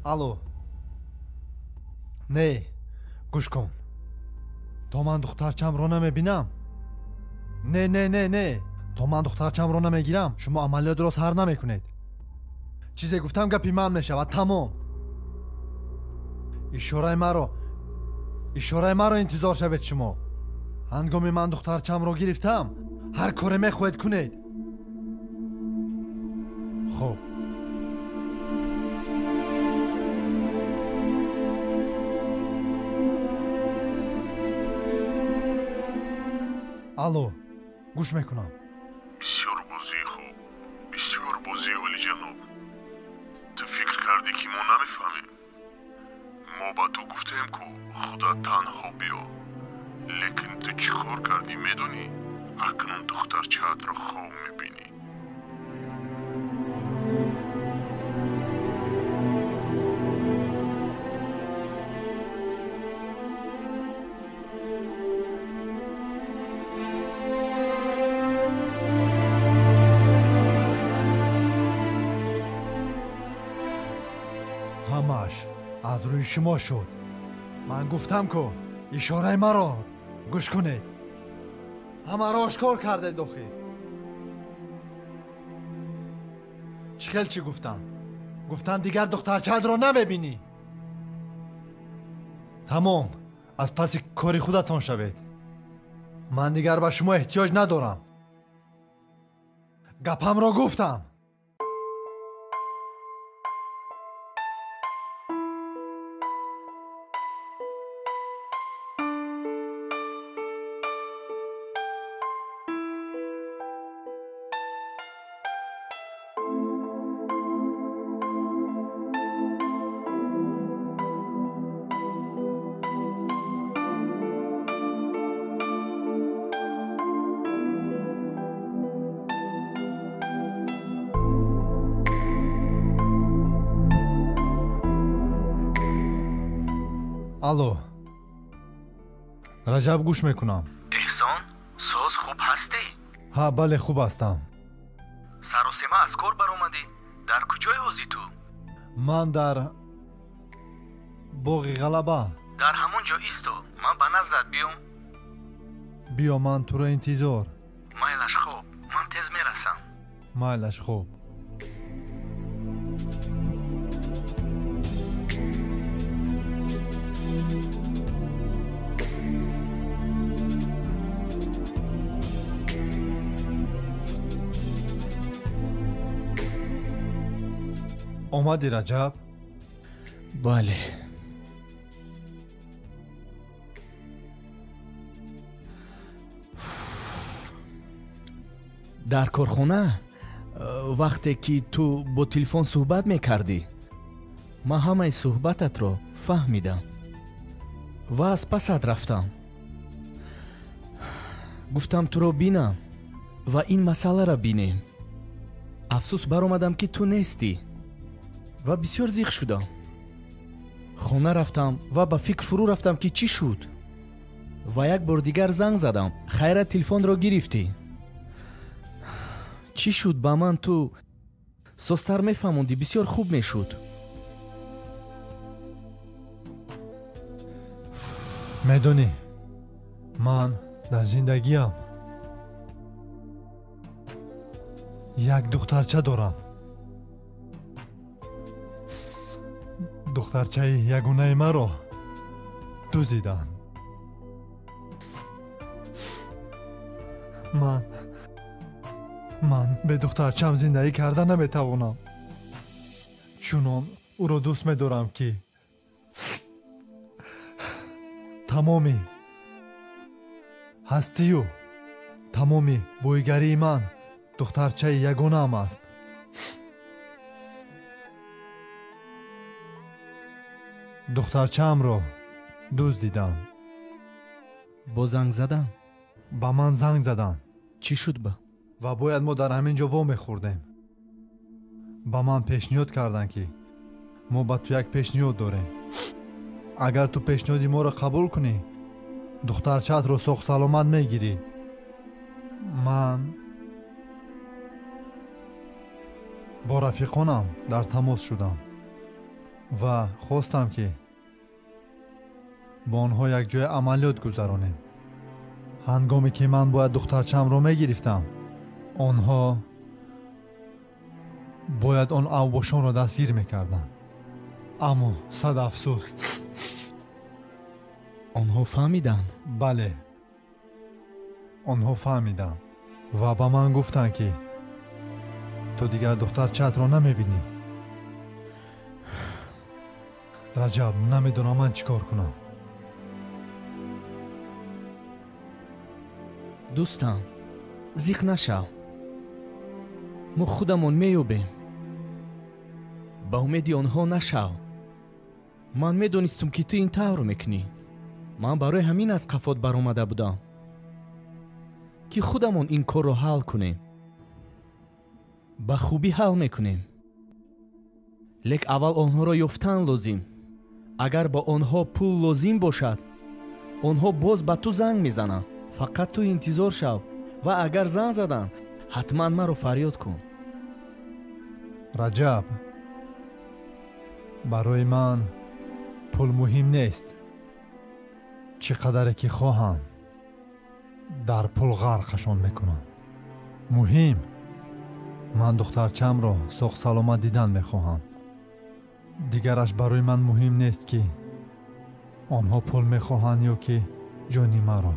алло. Не, гӯш кун. То ман духтарчамро намебинам. Не. То ман духтарчамро намегирам, шумо амалиётро сар намекунед. чизе гуфтам гапи ман мешавад. тамом. ишораи маро интизор шавед шумо. ҳангоми ман духтарчамро гирифтам, ҳар коре мехоҳед кунед. хуб. алло, гӯш мекунам. бисёр бозии хуб, бисёр бозии олиҷаноб. ту фикр кардӣ ки мо намефаҳмем? мо ба ту гуфтем ку худат танҳо биё. лекин ту чӣ кор кардӣ медонӣ? акнун духтарчаатро хоб мебинӣ. ҳамаш аз рӯи шумо шуд. ман гуфтам ку ишораи маро гӯш кунед. ҳамаро ошкор кардед охир. чӣ хел чӣ гуфтан? гуфтан дигар духтарчаатро намебинӣ. тамом, аз паси кори худатон шавед. ман дигар ба шумо эҳтиёҷ надорам. гапамро гуфтам. алло, раҷаб гӯш мекунам. эҳсон, соз хуб ҳастӣ? ҳа, бале, хуб ҳастам. саросема аз кор баромадӣ? дар куҷои ҳозӣ ту? ман дар боғи ғалаба. дар ҳамон ҷо исто, ман ба наздат биём? биё, ман туро интизор. майлаш хуб, ман тез мерасам. майлаш хуб. омадӣ раҷаб? бале. дар корхона вақте ки ту бо телефон суҳбат мекардӣ, ман ҳамаи суҳбататро фаҳмидам ва аз пасат рафтам. гуфтам туро бинам ва ин масъаларо бинем. афсӯс баромадам ки ту нестӣ ва бисёр зиқ шудам. хона рафтам ва ба фикр фурӯ рафтам ки чӣ шуд. ва як бор дигар занг задам. хайрат телефонро гирифтӣ. чӣ шуд? ба ман ту созтар мефаҳмондӣ. бисёр хуб мешуд. медонӣ, ман дар зиндагиам як духтарча дорам. духтарчаи ягонаи маро дуздиданд. ман бе духтарчам зиндагӣ карда наметавонам. чунон ӯро дӯст медорам ки тамоми ҳастию тамоми боигарии ман духтарчаи ягонаам аст. духтарчаамро дуздиданд. бо занг задан? ба ман занг заданд. чӣ шуд ба? ва бояд мо дар ҳамин ҷо вомехӯрдем. ба ман пешниҳод карданд ки мо ба ту як пешниҳод дорем. агар ту пешниҳоди моро қабул кунӣ, духтарчаатро соғ саломат мегирӣ. ман бо рафиқонам дар тамос шудам. ва хостам ки бо онҳо якҷоя амалиёт гузаронем. ҳангоме ки ман бояд духтарчаамро мегирифтам, онҳо бояд он авбошонро дастгир мекарданд. аммо сад афсӯс, онҳо фаҳмиданд? бале, онҳо фаҳмиданд ва ба ман гуфтанд ки ту дигар духтарчаатро намебинӣ. раҷаб, намедонам ман чӣ кор кунам. дӯстам, зиқ нашав. мо худамон меёбем. ба умеди онҳо нашав. ман медонистам ки ту ин тавр мекунӣ. ман барои ҳамин аз қафот баромада будам ки худамон ин корро ҳал кунем. ба хубӣ ҳал мекунем. лек аввал онҳоро ёфтан лозим. агар ба онҳо пул лозим бошад, онҳо боз ба ту занг мезананд. фақат ту интизор шав ва агар занг заданд, ҳатман маро фарёд кун. раҷаб, барои ман пул муҳим нест. чӣ қадаре ки хоҳанд, дар пул ғарқашон мекунам. муҳим, ман духтарчаамро соғ-саломат дидан мехоҳам. дигараш барои ман муҳим нест ки онҳо пул мехоҳанд ё ки ҷони маро.